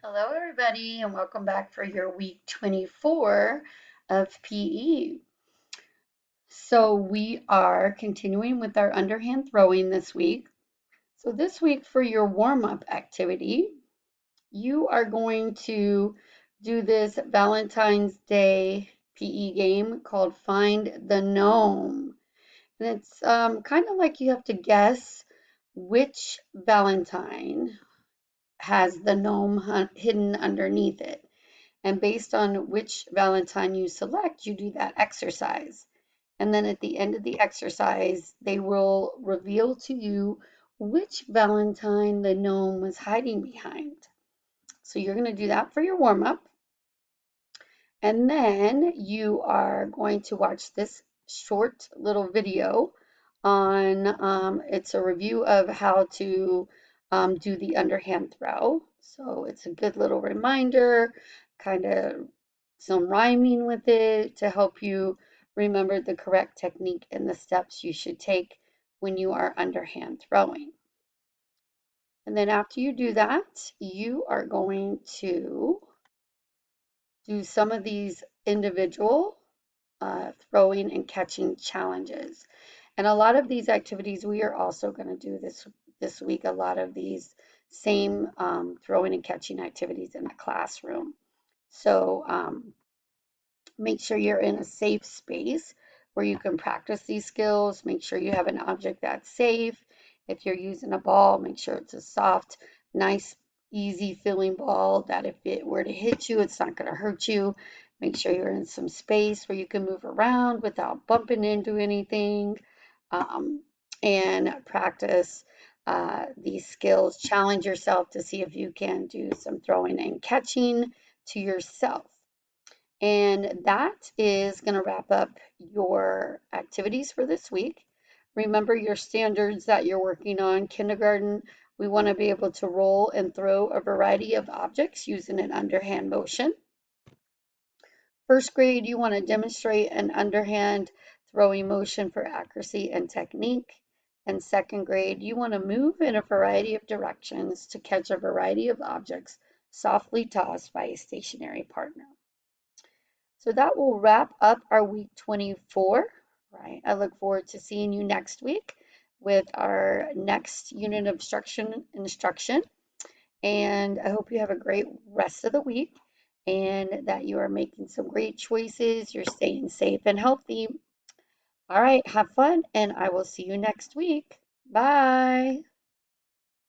Hello, everybody, and welcome back for your week 24 of PE. So, we are continuing with our underhand throwing this week. So, this week for your warm up activity, you are going to do this Valentine's Day PE game called Find the Gnome. And it's kind of like you have to guess which Valentine has the gnome hidden underneath it. And based on which Valentine you select, you do that exercise. And then at the end of the exercise, they will reveal to you which Valentine the gnome was hiding behind. So you're going to do that for your warm up. And then you are going to watch this short little video on, it's a review of how to do the underhand throw. So it's a good little reminder, kind of some rhyming with it to help you remember the correct technique and the steps you should take when you are underhand throwing. And then after you do that, you are going to do some of these individual throwing and catching challenges. And a lot of these activities we are also going to do this week. A lot of these same throwing and catching activities in the classroom. So make sure you're in a safe space where you can practice these skills. Make sure you have an object that's safe. If you're using a ball, make sure it's a soft, nice, easy feeling ball that if it were to hit you, it's not going to hurt you. Make sure you're in some space where you can move around without bumping into anything, um, and practice these skills. Challenge yourself to see if you can do some throwing and catching to yourself. And that is going to wrap up your activities for this week. Remember your standards that you're working on. Kindergarten, we want to be able to roll and throw a variety of objects using an underhand motion. First grade, you want to demonstrate an underhand throwing motion for accuracy and technique. And second grade, you want to move in a variety of directions to catch a variety of objects softly tossed by a stationary partner. So that will wrap up our week 24, right? I look forward to seeing you next week with our next unit of instruction. And I hope you have a great rest of the week and that you are making some great choices. You're staying safe and healthy. All right, have fun, and I will see you next week. Bye.